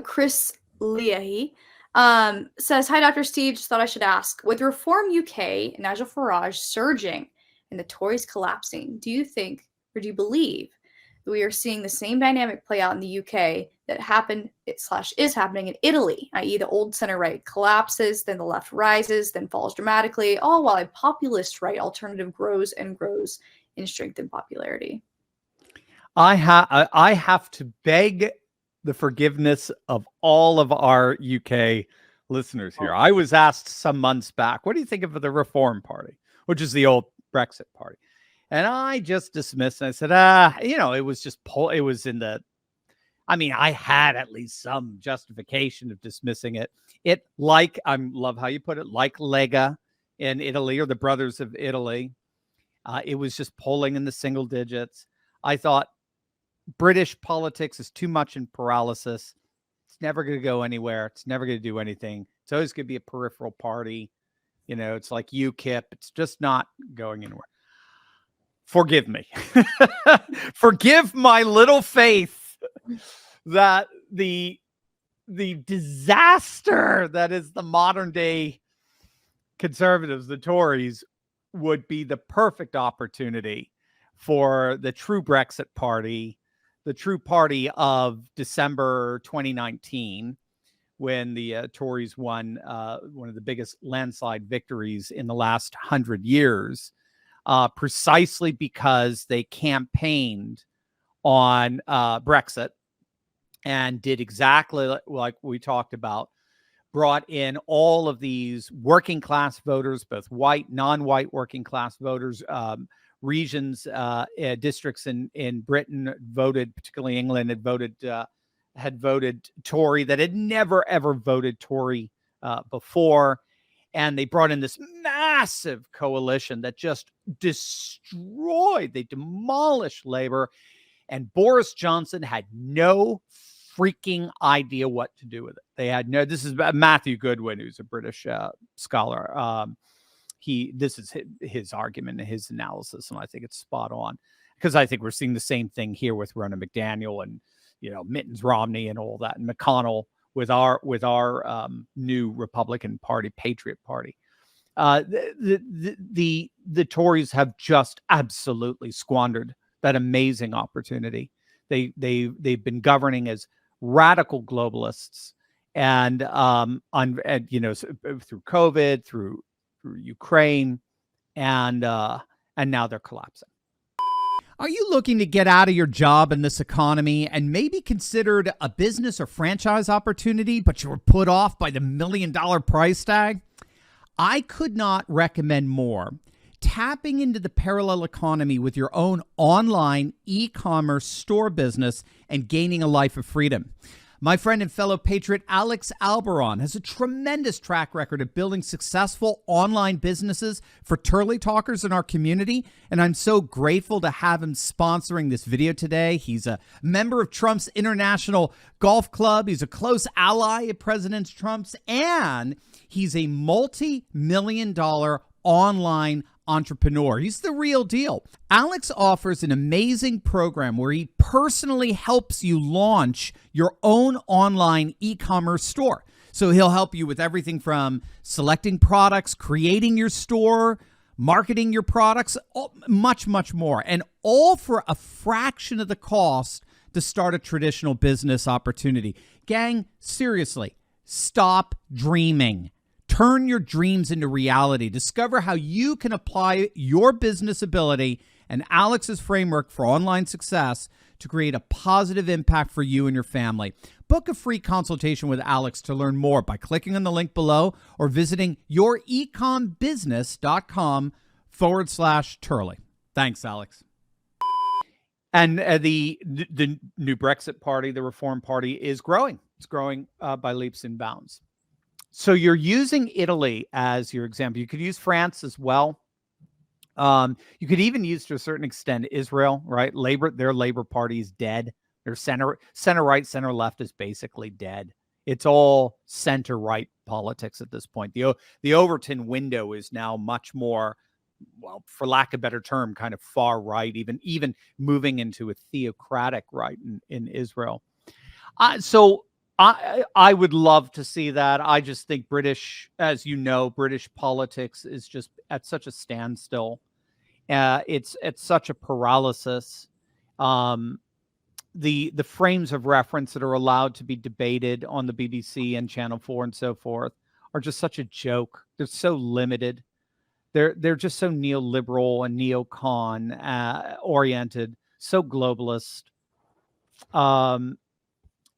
Chris Leahy says, "Hi, Dr. Steve. Just thought I should ask. With Reform UK, Nigel Farage surging and the Tories collapsing, do you think, or do you believe, that we are seeing the same dynamic play out in the UK that happened / is happening in Italy, i.e., the old center right collapses, then the left rises, then falls dramatically, all while a populist right alternative grows and grows in strength and popularity?" I have to beg the forgiveness of all of our UK listeners here. I was asked some months back, what do you think of the Reform Party, which is the old Brexit party? And I just dismissed, and I said, it was just, it was in the, I had at least some justification of dismissing it. I love how you put it, like Lega in Italy, or the Brothers of Italy. It was just polling in the single digits. I thought British politics is too much in paralysis. It's never going to go anywhere. It's never going to do anything. It's always going to be a peripheral party. It's like UKIP. It's just not going anywhere. Forgive me. Forgive my little faith that the disaster that is the modern day Conservatives, the Tories, would be the perfect opportunity for the true Brexit party, the true party of December 2019, when the Tories won one of the biggest landslide victories in the last 100 years, precisely because they campaigned on Brexit and did exactly like we talked about, brought in all of these working class voters, both white, non-white working class voters, regions, districts in Britain voted, particularly England, had voted Tory that had never, ever voted Tory before. And they brought in this massive coalition that just they demolished Labour. And Boris Johnson had no freaking idea what to do with it. This is Matthew Goodwin, who's a British scholar. This is his argument and his analysis, and I think it's spot on, because I think we're seeing the same thing here with Ronna McDaniel and Mittens Romney and all that, and McConnell with our new Republican Party, Patriot Party. The Tories have just absolutely squandered that amazing opportunity. They've been governing as radical globalists, and through COVID, through Ukraine, and now they're collapsing. Are you looking to get out of your job in this economy and maybe considered a business or franchise opportunity, but you were put off by the $1 million price tag? I could not recommend more. Tapping into the parallel economy with your own online e-commerce store business and gaining a life of freedom. My friend and fellow patriot Alex Alberon has a tremendous track record of building successful online businesses for Turley talkers in our community, and I'm so grateful to have him sponsoring this video today. He's a member of Trump's International Golf Club. He's a close ally of President Trump's, and he's a multi-million-dollar online entrepreneur. He's the real deal. Alex offers an amazing program where he personally helps you launch your own online e-commerce store. So he'll help you with everything from selecting products, creating your store, marketing your products, much, much more. And all for a fraction of the cost to start a traditional business opportunity. Gang, seriously, stop dreaming. Turn your dreams into reality. Discover how you can apply your business ability and Alex's framework for online success to create a positive impact for you and your family. Book a free consultation with Alex to learn more by clicking on the link below or visiting yourecombusiness.com/Turley. Thanks, Alex. And the new Brexit party, the Reform Party, is growing. It's growing by leaps and bounds. So you're using Italy as your example. You could use France as well. You could even use, to a certain extent, Israel, right? Their Labor Party is dead. Their center right, center left is basically dead. It's all center right politics at this point. The Overton window is now much more, well, for lack of a better term, kind of far right, even moving into a theocratic right in Israel. So I would love to see that. I just think British, as you know, British politics is just at such a standstill. It's at such a paralysis. Um, the frames of reference that are allowed to be debated on the BBC and Channel 4 and so forth are just such a joke. They're so limited. They're just so neoliberal and neocon oriented, so globalist.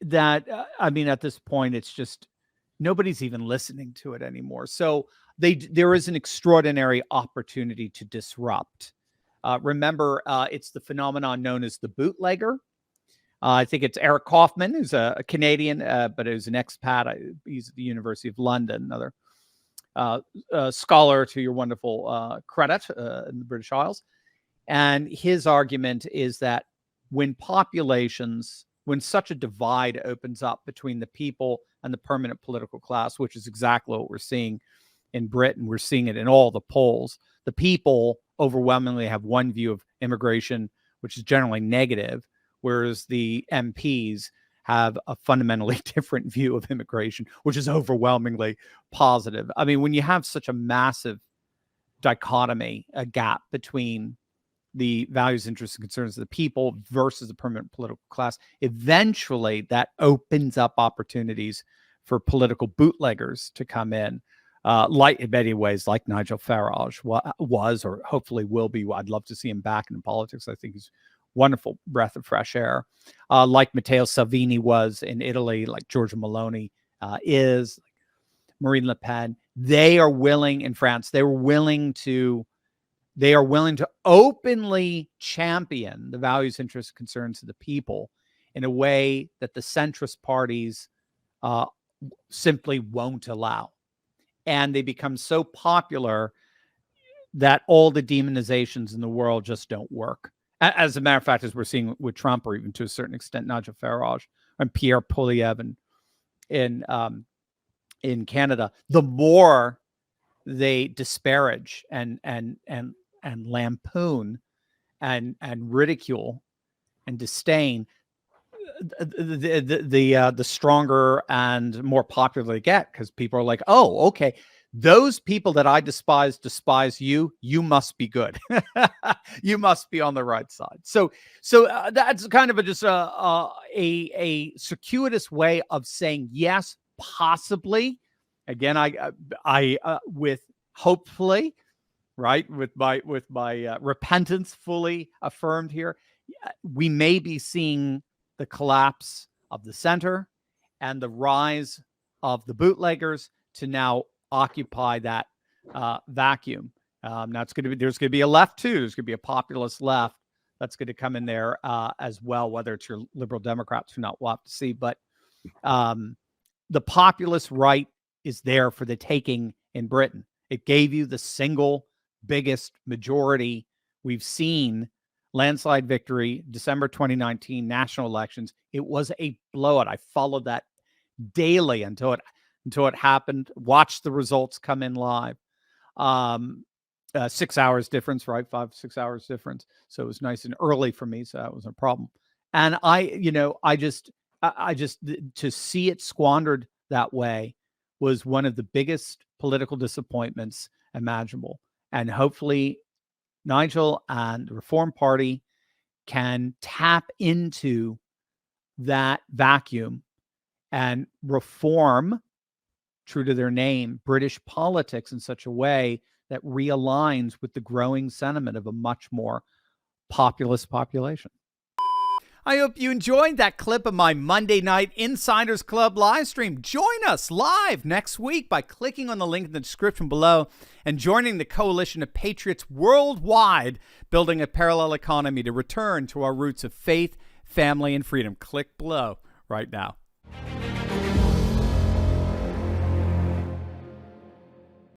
That I mean, at this point, it's just nobody's even listening to it anymore. So there is an extraordinary opportunity to disrupt. Remember, it's the phenomenon known as the bootlegger. I think it's Eric Kaufman, who's a Canadian, but who's an expat. He's at the University of London, another scholar to your wonderful credit in the British Isles. And his argument is that when such a divide opens up between the people and the permanent political class, which is exactly what we're seeing in Britain, we're seeing it in all the polls. The people overwhelmingly have one view of immigration, which is generally negative, whereas the MPs have a fundamentally different view of immigration, which is overwhelmingly positive. I mean, when you have such a massive dichotomy, a gap between the values, interests, and concerns of the people versus the permanent political class, eventually that opens up opportunities for political bootleggers to come in, like in many ways, like Nigel Farage was, or hopefully will be. I'd love to see him back in politics. I think he's a wonderful breath of fresh air, like Matteo Salvini was in Italy, like Giorgia Meloni is, like Marine Le Pen. They are willing in France. They are willing to openly champion the values, interests, concerns of the people in a way that the centrist parties simply won't allow. And they become so popular that all the demonizations in the world just don't work. As a matter of fact, as we're seeing with Trump, or even to a certain extent, Nigel Farage and Pierre Poilievre in Canada, the more they disparage and lampoon and ridicule and disdain, the stronger and more popular they get, because people are like, oh, okay, those people that I despise you. You must be good. You must be on the right side. So that's kind of just a circuitous way of saying yes, possibly. Again, I with hopefully, right, with my repentance fully affirmed here, we may be seeing the collapse of the center and the rise of the bootleggers to now occupy that vacuum. Now there's going to be a left too. There's going to be a populist left that's going to come in there as well, whether it's your liberal Democrats or not, we'll have to see. But the populist right is there for the taking in Britain. It gave you the single biggest majority we've seen, landslide victory, December 2019 national elections. It was a blowout. I followed that daily until it happened. Watched the results come in live. 6 hours difference, right? 5-6 hours difference. So it was nice and early for me. So that was a problem. And I just to see it squandered that way was one of the biggest political disappointments imaginable. And hopefully Nigel and the Reform Party can tap into that vacuum and reform, true to their name, British politics in such a way that realigns with the growing sentiment of a much more populist population. I hope you enjoyed that clip of my Monday night Insiders Club live stream. Join us live next week by clicking on the link in the description below and joining the coalition of patriots worldwide building a parallel economy to return to our roots of faith, family, and freedom. Click below right now.